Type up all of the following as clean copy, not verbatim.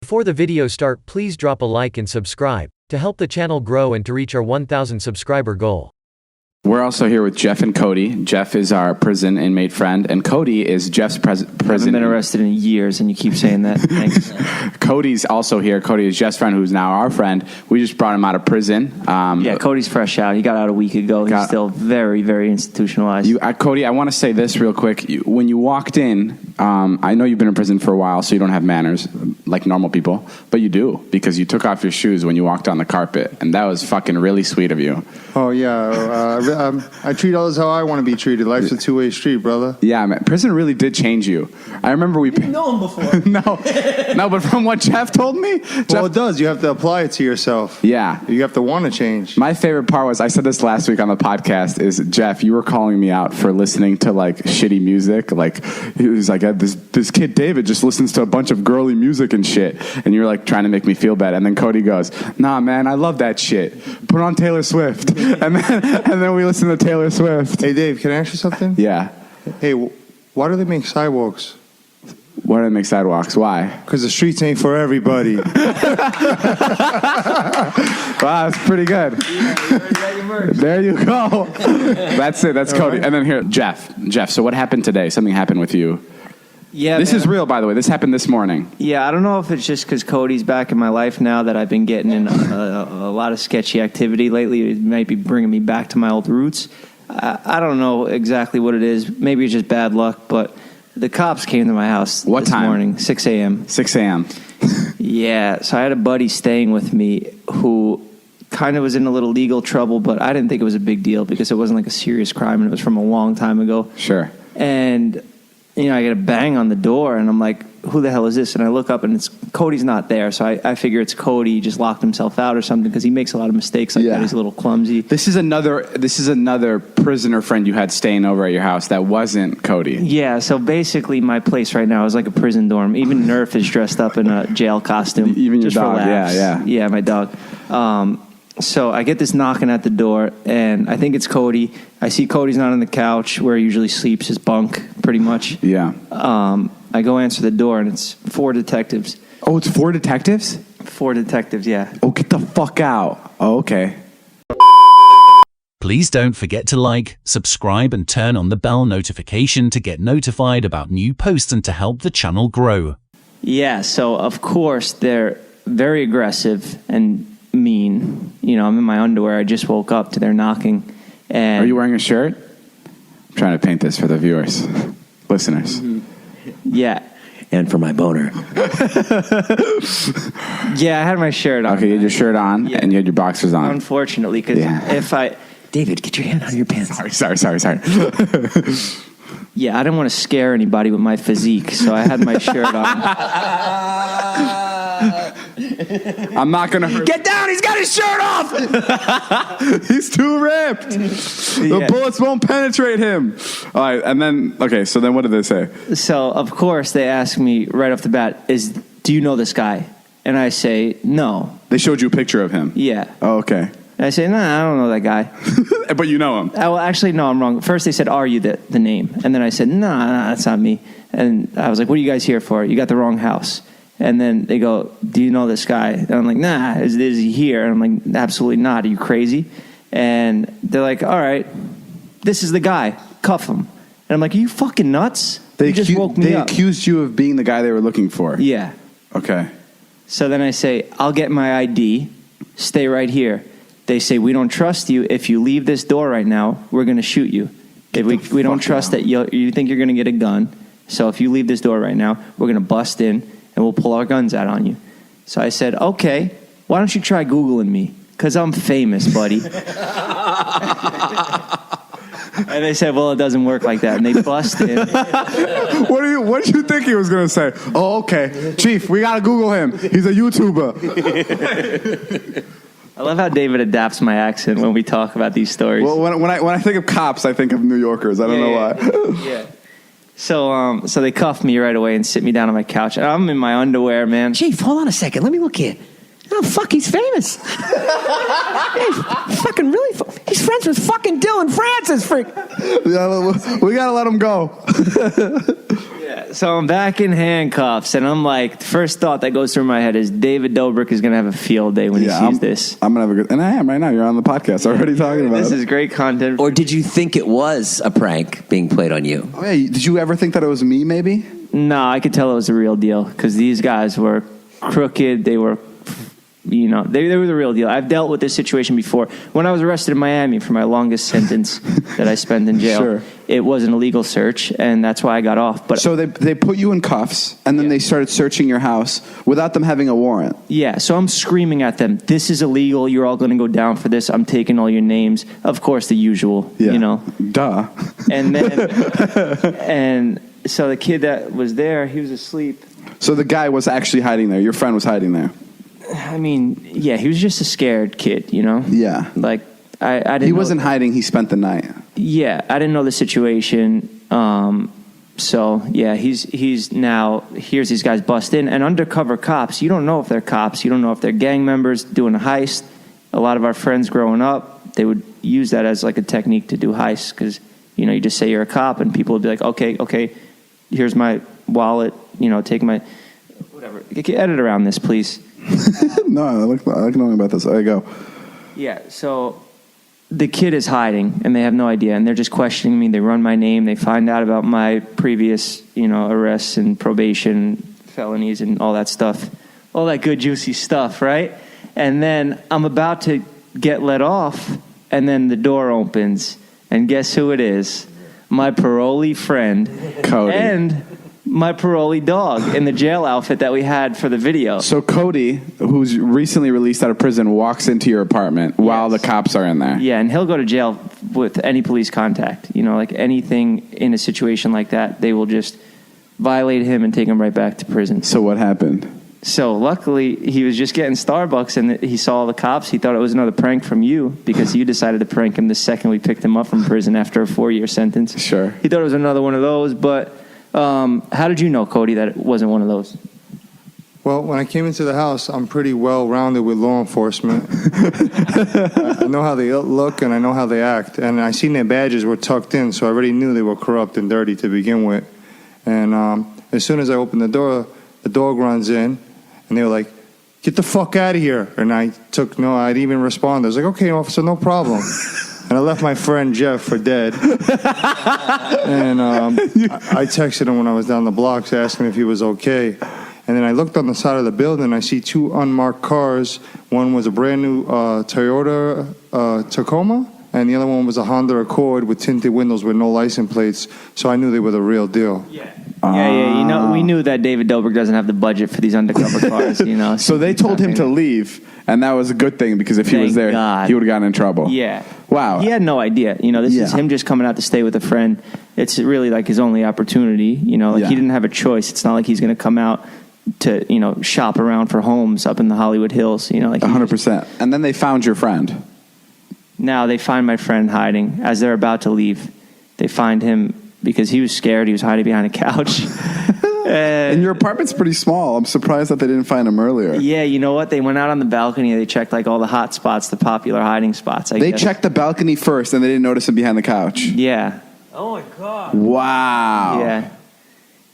Before the video start, please drop a like and subscribe to help the channel grow and to reach our 1,000 subscriber goal. We're also here with Jeff and Cody. Jeff is our prison inmate friend, and Cody is Jeff's prison. I haven't been arrested in years, and you keep saying that. Thanks. Cody's also here. Cody is Jeff's friend, who's now our friend. We just brought him out of prison. Yeah, Cody's fresh out. He got out a week ago. He's still very, very institutionalized. Cody, I want to say this real quick. When you walked in, I know you've been in prison for a while, so you don't have manners like normal people, but you do, because you took off your shoes when you walked on the carpet, and that was fucking really sweet of you. Oh, yeah. I treat others how I want to be treated. Life's a two-way street, brother. Yeah, man. Prison really did change you. I remember we didn't know him before. No, but from what Jeff told me, well, it does. You have to apply it to yourself. Yeah, you have to want to change. My favorite part was, I said this last week on the podcast, is Jeff, you were calling me out for listening to like shitty music. Like he was like, this kid David just listens to a bunch of girly music and shit, and you're like trying to make me feel bad. And then Cody goes, "Nah, man, I love that shit. Put on Taylor Swift." and then we listen to Taylor Swift. Hey, Dave, can I ask you something? Yeah. Hey, why do they make sidewalks? Why do they make sidewalks? Why? Because the streets ain't for everybody. Wow, that's pretty good. There you go. That's it. That's Cody. Right. And then here, Jeff, so what happened today? Something happened with you. Yeah, this is real, by the way. This happened this morning. Yeah, I don't know if it's just because Cody's back in my life now that I've been getting in a lot of sketchy activity lately. It might be bringing me back to my old roots. I don't know exactly what it is. Maybe it's just bad luck, but the cops came to my house this morning, 6 a.m. 6 a.m. Yeah, so I had a buddy staying with me who kind of was in a little legal trouble, but I didn't think it was a big deal because it wasn't like a serious crime, and it was from a long time ago. Sure. And you know, I get a bang on the door, and I'm like, who the hell is this? And I look up, and it's Cody's not there. So I figure it's Cody. He just locked himself out or something, because he makes a lot of mistakes like that. He's a little clumsy. This is another prisoner friend you had staying over at your house that wasn't Cody. Yeah, so basically my place right now is like a prison dorm. Even Nerf is dressed up in a jail costume. Even your just dog, for laughs. yeah, my dog. So I get this knocking at the door, and I think it's Cody. I see Cody's not on the couch where he usually sleeps, his bunk, pretty much. Yeah. I go answer the door, and it's 4 detectives. Oh, it's 4 detectives? 4 detectives, yeah. Oh, get the fuck out. Oh, okay. Please don't forget to like, subscribe, and turn on the bell notification to get notified about new posts and to help the channel grow. Yeah, so of course they're very aggressive and mean. You know, I'm in my underwear. I just woke up to their knocking. And are you wearing a shirt? I'm trying to paint this for the viewers, listeners. Mm-hmm. Yeah. And for my boner. Yeah, I had my shirt on. Okay, you had your shirt on, and you had your boxers on. Unfortunately, because if I... David, get your hand out of your pants. Sorry. Yeah, I didn't want to scare anybody with my physique, so I had my shirt on. I'm not going to hurt. Get down! He's got his shirt off! He's too ripped. The bullets won't penetrate him. All right, and then, okay, so then what did they say? So, of course, they asked me right off the bat, do you know this guy? And I say, no. They showed you a picture of him? Yeah. Oh, okay. And I say, nah, I don't know that guy. But you know him. Well, actually, no, I'm wrong. First they said, are you the name? And then I said, nah, that's not me. And I was like, what are you guys here for? You got the wrong house. And then they go, do you know this guy? And I'm like, nah, is he here? And I'm like, absolutely not. Are you crazy? And they're like, all right, this is the guy. Cuff him. And I'm like, are you fucking nuts? You just woke me up. They accused you of being the guy they were looking for. Yeah. Okay. So then I say, I'll get my ID. Stay right here. They say, we don't trust you. If you leave this door right now, we're going to shoot you. We don't trust that you think you're going to get a gun. So if you leave this door right now, we're going to bust in and we'll pull our guns out on you. So I said, okay, why don't you try Googling me? Because I'm famous, buddy. And they said, well, it doesn't work like that. And they bust in. What did you think he was going to say? Oh, okay. Chief, we got to Google him. He's a YouTuber. I love how David adapts my accent when we talk about these stories. Well, when I think of cops, I think of New Yorkers. I don't know why. Yeah. So they cuff me right away and sit me down on my couch. And I'm in my underwear, man. Chief, hold on a second. Let me look here. Oh, fuck, he's famous. He's fucking really... He's friends with fucking Dylan Francis, freak. Yeah, we got to let him go. Yeah. Yeah, so I'm back in handcuffs, and I'm like, the first thought that goes through my head is David Dobrik is going to have a field day when he sees this. I'm going to have a good... And I am right now. You're on the podcast already talking about This it. is great content. Or did you think it was a prank being played on you? Oh, yeah. Did you ever think that it was me, maybe? No, I could tell it was the real deal because these guys were crooked. They were... they were the real deal. I've dealt with this situation before. When I was arrested in Miami for my longest sentence that I spent in jail, Sure. It was an illegal search, and that's why I got off. But So they put you in cuffs, and then they started searching your house without them having a warrant. yeah, so I'm screaming at them, this is illegal. You're all going to go down for this. I'm taking all your names. Of course, the usual, Yeah. Duh. And then, and so the kid that was there, he was asleep. So the guy was actually hiding there. Your friend was hiding there. I mean, yeah, he was just a scared kid, Yeah. Like, I didn't He know- wasn't hiding. He spent the night. Yeah, I didn't know the situation. So yeah, he's now, here's these guys bust in, and undercover cops, you don't know if they're cops, you don't know if they're gang members doing a heist. A lot of our friends growing up, they would use that as like a technique to do heists because you just say you're a cop and people would be like, okay, here's my wallet, take my whatever. Edit around this, please. No, I like knowing about this. I go. Yeah, so the kid is hiding, and they have no idea, and they're just questioning me. They run my name. They find out about my previous, arrests and probation, felonies, and all that stuff. All that good, juicy stuff, right? And then I'm about to get let off, and then the door opens, and guess who it is? My parolee friend. Cody. And my parolee dog in the jail outfit that we had for the video. So Cody, who's recently released out of prison, walks into your apartment while the cops are in there. Yeah, and he'll go to jail with any police contact. Like anything in a situation like that, they will just violate him and take him right back to prison. So what happened? So luckily, he was just getting Starbucks, and he saw the cops. He thought it was another prank from you because you decided to prank him the second we picked him up from prison after a 4-year sentence. Sure. He thought it was another one of those, but how did you know, Cody, that it wasn't one of those? Well, when I came into the house, I'm pretty well-rounded with law enforcement. I know how they look and I know how they act. And I seen their badges were tucked in, so I already knew they were corrupt and dirty to begin with. And as soon as I opened the door, the dog runs in, and they were like, "Get the fuck out of here." And I didn't even respond. I was like, "Okay, officer, no problem." And I left my friend Jeff for dead. And I texted him when I was down the blocks asking if he was okay. And then I looked on the side of the building. I see 2 unmarked cars. One was a brand new Toyota Tacoma, and the other one was a Honda Accord with tinted windows with no license plates. So I knew they were the real deal. Yeah. We knew that David Dobrik doesn't have the budget for these undercover cars, So they told him to leave, and that was a good thing because if he was there, God. he would have gotten in trouble. Yeah. Wow. He had no idea. This is him just coming out to stay with a friend. It's really like his only opportunity. He didn't have a choice. It's not like he's going to come out to, shop around for homes up in the Hollywood Hills. 100%. And then they found your friend. Now they find my friend hiding. As they're about to leave, they find him because he was scared. He was hiding behind a couch. And your apartment's pretty small. I'm surprised that they didn't find him earlier. Yeah, you know what? They went out on the balcony. They checked all the hot spots, the popular hiding spots. I They guess. checked the balcony first, and they didn't notice him behind the couch. Yeah. Oh my God. Wow. Yeah.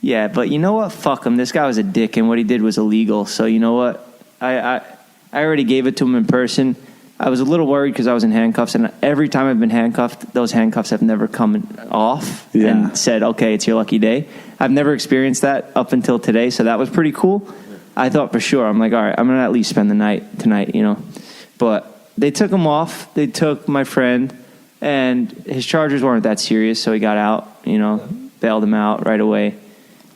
Yeah, but you know what? Fuck him. This guy was a dick, and what he did was illegal. So you know what? I already gave it to him in person. I was a little worried because I was in handcuffs, and every time I've been handcuffed, those handcuffs have never come off and said, okay, it's your lucky day. I've never experienced that up until today, so that was pretty cool. I thought for sure, I'm like, all right, I'm going to at least spend the night tonight, But they took him off. They took my friend, and his charges weren't that serious, so he got out, bailed him out right away.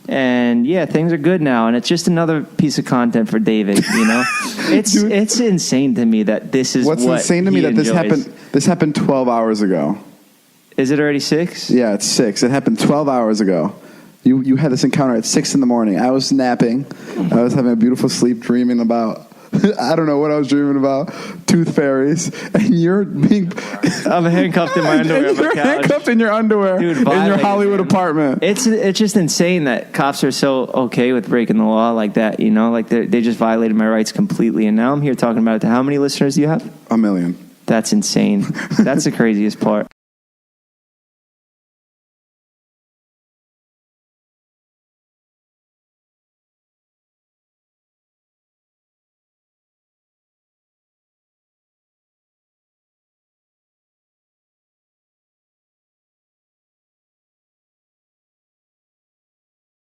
And yeah, things are good now, and it's just another piece of content for David. It's insane to me that this is What's what insane to me he that this enjoys. happened. This happened 12 hours ago. Is it already 6? Yeah, it's 6. It happened 12 hours ago. You had this encounter at 6 in the morning. I was napping. I was having a beautiful sleep, dreaming about. I don't know what I was dreaming about. Tooth fairies, and you're being. I'm handcuffed in my underwear on my You're couch. handcuffed in your underwear Dude, in your violated, Hollywood man. apartment. It's just insane that cops are so okay with breaking the law like that. Like they just violated my rights completely, and now I'm here talking about it. How many listeners do you have? 1 million. That's insane. That's the craziest part.